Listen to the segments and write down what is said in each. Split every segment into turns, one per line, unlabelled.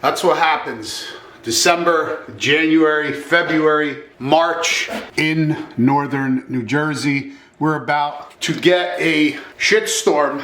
That's what happens. December, January, February, March in northern New Jersey. We're about to get a shitstorm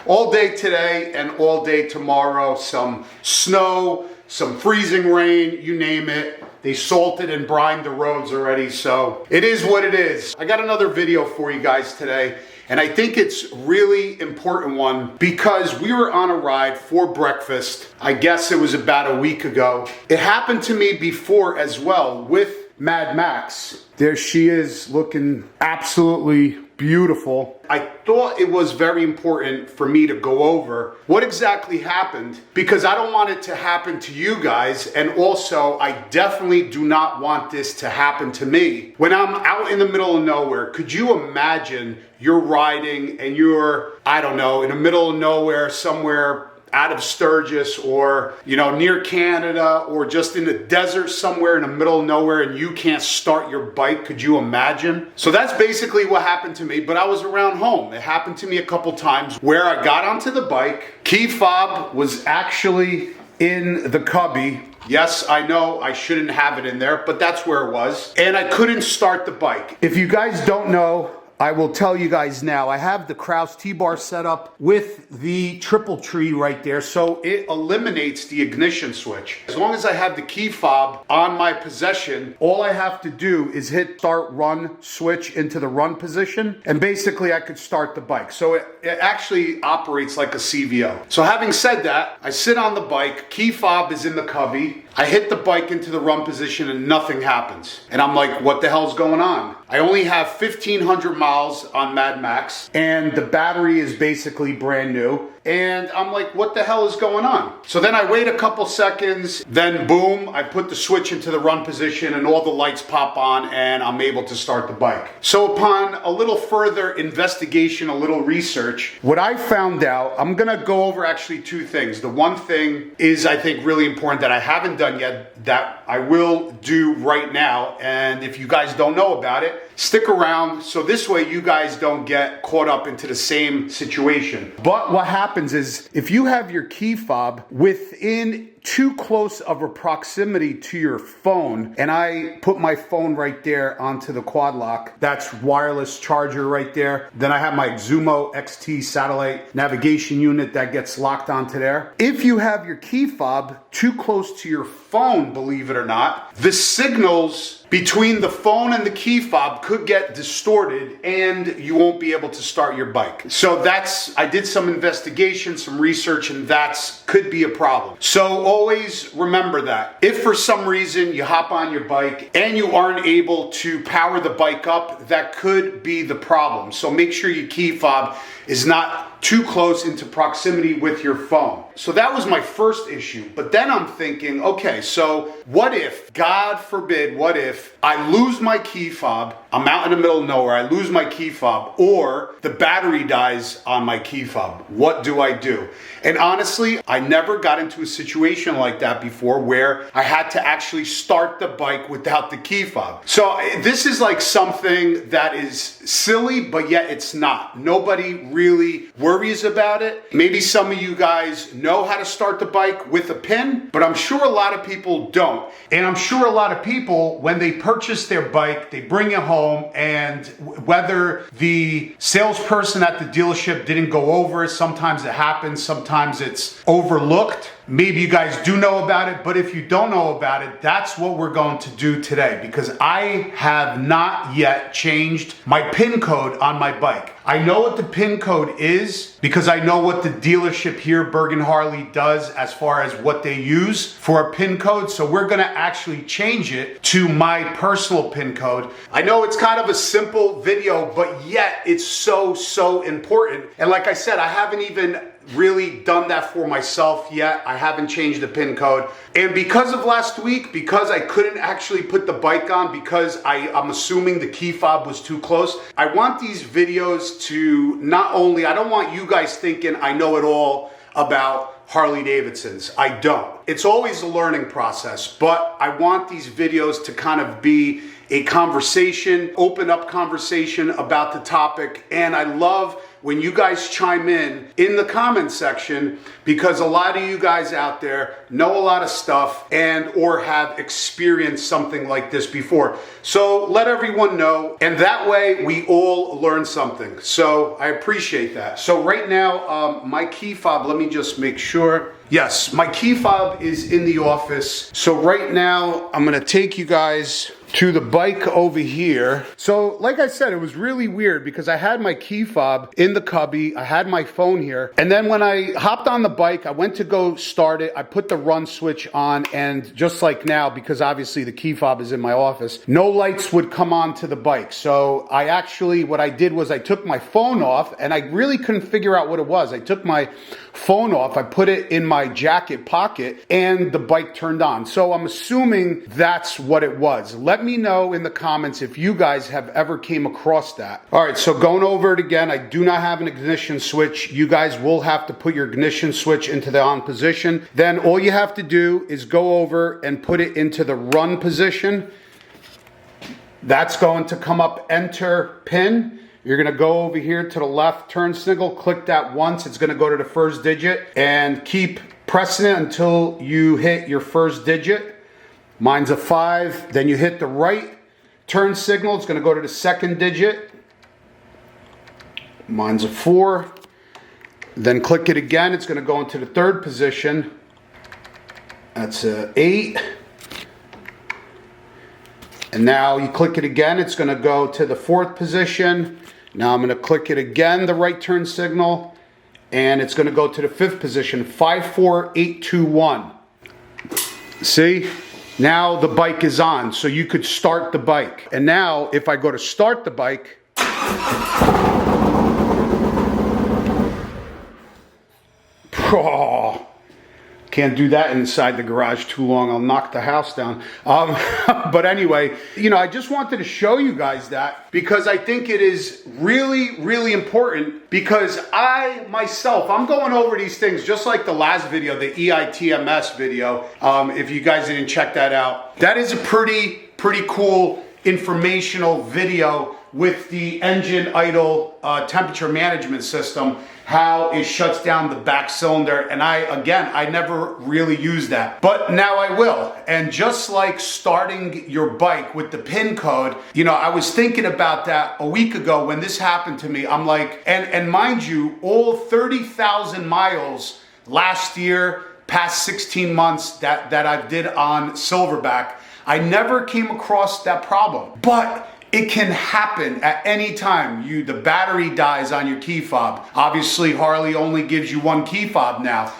all day today and all day tomorrow. Some snow, some freezing rain, you name it. They salted and brined the roads already, so it is what it is. I got another video for you guys today, and I think it's really important one because we were on a ride for breakfast. I guess it was about a week ago. It happened to me before as well with Mad Max. There she is, looking absolutely beautiful. I thought it was very important for me to go over what exactly happened because I don't want it to happen to you guys, and also I definitely do not want this to happen to me. When I'm out in the middle of nowhere, could you imagine you're riding and you're, I don't know, in the middle of nowhere somewhere out of Sturgis or, near Canada or just in the desert somewhere in the middle of nowhere and you can't start your bike? Could you imagine? So that's basically what happened to me, but I was around home. It happened to me a couple times where I got onto the bike. Key fob was actually in the cubby. Yes, I know I shouldn't have it in there, but that's where it was. And I couldn't start the bike. If you guys don't know, I will tell you guys now, I have the Kraus T-bar set up with the triple tree right there, so it eliminates the ignition switch. As long as I have the key fob on my possession, all I have to do is hit start run switch into the run position, and basically I could start the bike. So it actually operates like a CVO. So having said that, I sit on the bike, key fob is in the cubby, I hit the bike into the run position and nothing happens. And I'm like, what the hell's going on? I only have 1,500 miles on Mad Max and the battery is basically brand new. And I'm like, what the hell is going on? So then I wait a couple seconds, then boom, I put the switch into the run position and all the lights pop on and I'm able to start the bike. So upon a little further investigation, a little research, what I found out, I'm gonna go over actually two things. The one thing is, I think, really important that I haven't done yet that I will do right now. And if you guys don't know about it, stick around so this way you guys don't get caught up into the same situation. But what happens is if you have your key fob within too close of a proximity to your phone, and I put my phone right there onto the quad lock, that's wireless charger right there. Then I have my Xumo XT satellite navigation unit that gets locked onto there. If you have your key fob too close to your phone, believe it or not, the signals between the phone and the key fob could get distorted and you won't be able to start your bike. So I did some investigation, some research, and that's could be a problem. So always remember that. If for some reason you hop on your bike and you aren't able to power the bike up, that could be the problem. So make sure your key fob is not too close into proximity with your phone. So that was my first issue. But then I'm thinking, okay, so what if, God forbid, what if I lose my key fob, I'm out in the middle of nowhere, I lose my key fob, or the battery dies on my key fob? What do I do? And honestly, I never got into a situation like that before where I had to actually start the bike without the key fob. So this is like something that is silly, but yet it's not. Nobody really worries about it. Maybe some of you guys know how to start the bike with a pin, but I'm sure a lot of people don't. And I'm sure a lot of people, when they purchase their bike, they bring it home, and whether the salesperson at the dealership didn't go over it, sometimes it happens, sometimes it's overlooked. Maybe you guys do know about it, but if you don't know about it, that's what we're going to do today, because I have not yet changed my PIN code on my bike. I know what the PIN code is because I know what the dealership here, Bergen Harley, does as far as what they use for a PIN code. So we're gonna actually change it to my personal PIN code. I know it's kind of a simple video, but yet it's so important. And like I said, I haven't even really done that for myself yet. I haven't changed the PIN code. And because of last week, because I couldn't actually put the bike on because I'm assuming the key fob was too close, I want these videos to not only, I don't want you guys thinking I know it all about Harley Davidsons. I don't. It's always a learning process, but I want these videos to kind of be a conversation, open up conversation about the topic. And I love when you guys chime in the comment section, because a lot of you guys out there know a lot of stuff and or have experienced something like this before. So let everyone know, and that way we all learn something. So I appreciate that. So right now, my key fob, let me just make sure. Yes, my key fob is in the office. So right now, I'm gonna take you guys to the bike over here. So like I said, it was really weird because I had my key fob in the cubby, I had my phone here, and then when I hopped on the bike, I went to go start it, I put the run switch on, and just like now, because obviously the key fob is in my office, no lights would come on to the bike. So I actually, what I did was I took my phone off, and I really couldn't figure out what it was. I took my phone off, I put it in my jacket pocket, and the bike turned on. So I'm assuming that's what it was. Let me know in the comments if you guys have ever came across that. All right, so going over it again, I do not have an ignition switch. You guys will have to put your ignition switch into the on position. Then all you have to do is go over and put it into the run position. That's going to come up enter pin. You're gonna go over here to the left turn signal, click that once, it's gonna go to the first digit, and keep pressing it until you hit your first digit. Mine's a 5, then you hit the right turn signal, it's gonna go to the second digit. Mine's a 4. Then click it again, it's gonna go into the third position. That's a 8. And now you click it again, it's gonna go to the fourth position. Now I'm going to click it again, the right turn signal, and it's going to go to the fifth position, 5, 4, 8, 2, 1. See? Now the bike is on, so you could start the bike. And now if I go to start the bike, oh, can't do that inside the garage too long. I'll knock the house down. But anyway, you know, I just wanted to show you guys that because I think it is really, really important, because I myself, I'm going over these things just like the last video, the EITMS video. If you guys didn't check that out, that is a pretty cool informational video with the engine idle temperature management system, how it shuts down the back cylinder. And I never really used that, but now I will. And just like starting your bike with the pin code, you know, I was thinking about that a week ago when this happened to me. I'm like, and mind you, all 30,000 miles last year, past 16 months that I did on Silverback, I never came across that problem. But it can happen at any time. The battery dies on your key fob. Obviously, Harley only gives you one key fob now.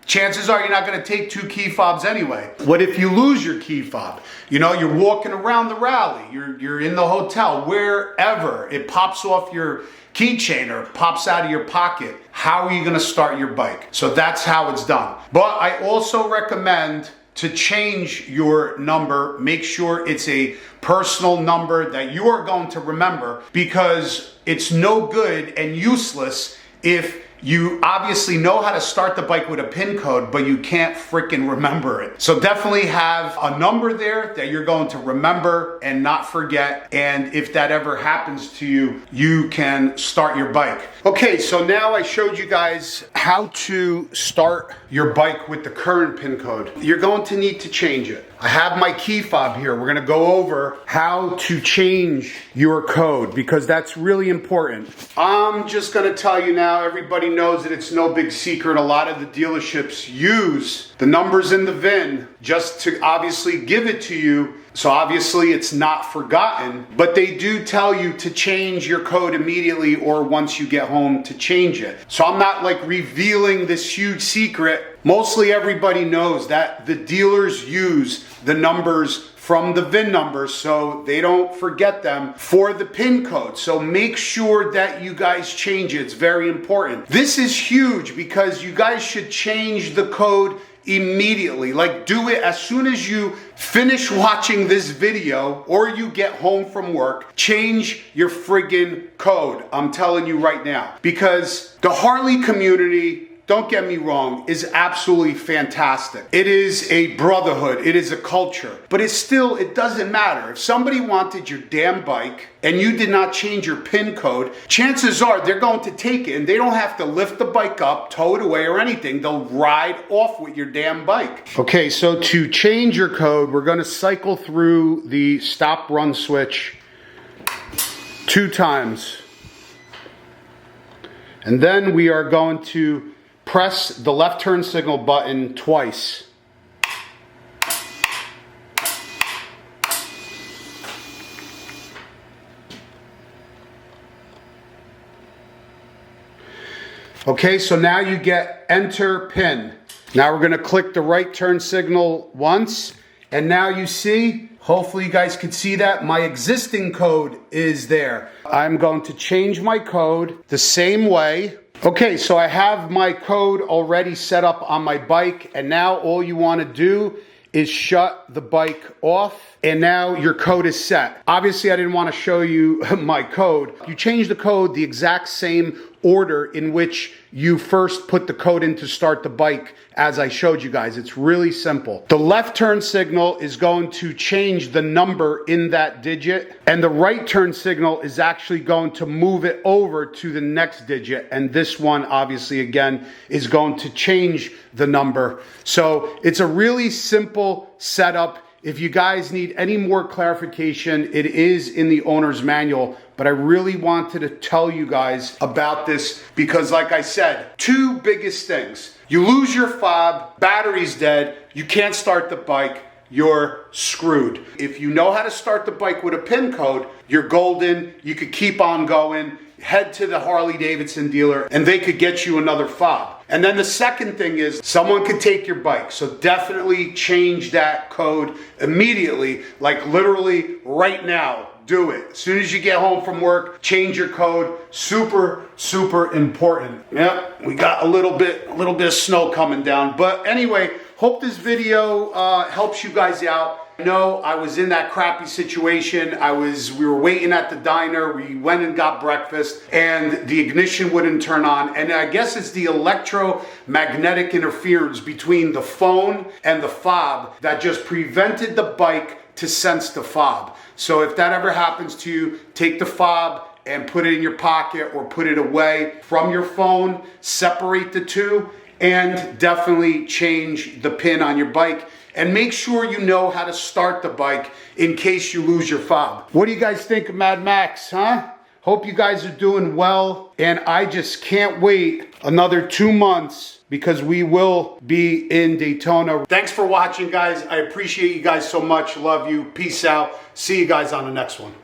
Chances are you're not gonna take 2 key fobs anyway. What if you lose your key fob? You know, you're walking around the rally, you're in the hotel, wherever, it pops off your keychain or pops out of your pocket. How are you gonna start your bike? So that's how it's done. But I also recommend to change your number. Make sure it's a personal number that you are going to remember, because it's no good and useless if you obviously know how to start the bike with a pin code, but you can't freaking remember it. So definitely have a number there that you're going to remember and not forget. And if that ever happens to you, you can start your bike. Okay, so now I showed you guys how to start your bike with the current pin code. You're going to need to change it. I have my key fob here. We're gonna go over how to change your code, because that's really important. I'm just gonna tell you now, everybody knows that it's no big secret. A lot of the dealerships use the numbers in the VIN just to obviously give it to you. So obviously it's not forgotten, but they do tell you to change your code immediately or once you get home to change it. So I'm not like revealing this huge secret. Mostly everybody knows that the dealers use the numbers from the VIN numbers so they don't forget them for the pin code. So make sure that you guys change it. It's very important. This is huge because you guys should change the code immediately. Like, do it as soon as you finish watching this video or you get home from work. Change your friggin' code. I'm telling you right now, because the Harley community don't get me wrong, is absolutely fantastic. It is a brotherhood, it is a culture, but it doesn't matter. If somebody wanted your damn bike and you did not change your PIN code, chances are they're going to take it and they don't have to lift the bike up, tow it away or anything. They'll ride off with your damn bike. Okay, so to change your code, we're gonna cycle through the stop run switch 2 times. And then we are going to press the left turn signal button twice. Okay, so now you get enter PIN. Now we're gonna click the right turn signal once, and now you see, hopefully you guys can see that, my existing code is there. I'm going to change my code the same way. Okay, so I have my code already set up on my bike, and now all you wanna do is shut the bike off, and now your code is set. Obviously, I didn't want to show you my code. You change the code the exact same order in which you first put the code in to start the bike, as I showed you guys. It's really simple. The left turn signal is going to change the number in that digit, and the right turn signal is actually going to move it over to the next digit, and this one obviously again is going to change the number. So it's a really simple setup. If you guys need any more clarification, it is in the owner's manual, but I really wanted to tell you guys about this because, like I said, 2 biggest things. You lose your fob, battery's dead, you can't start the bike, you're screwed. If you know how to start the bike with a PIN code, you're golden, you could keep on going. Head to the Harley Davidson dealer and they could get you another fob. And then the second thing is someone could take your bike. So definitely change that code immediately, like literally right now. Do it. As soon as you get home from work, change your code. Super, super important. Yep, we got a little bit of snow coming down. But anyway, hope this video helps you guys out. No, I was in that crappy situation. We were waiting at the diner. We went and got breakfast and the ignition wouldn't turn on. And I guess it's the electromagnetic interference between the phone and the fob that just prevented the bike to sense the fob. So if that ever happens to you, take the fob and put it in your pocket or put it away from your phone, separate the two, and definitely change the PIN on your bike. And make sure you know how to start the bike in case you lose your fob. What do you guys think of Mad Max, huh? Hope you guys are doing well. And I just can't wait another 2 months because we will be in Daytona. Thanks for watching, guys. I appreciate you guys so much. Love you. Peace out. See you guys on the next one.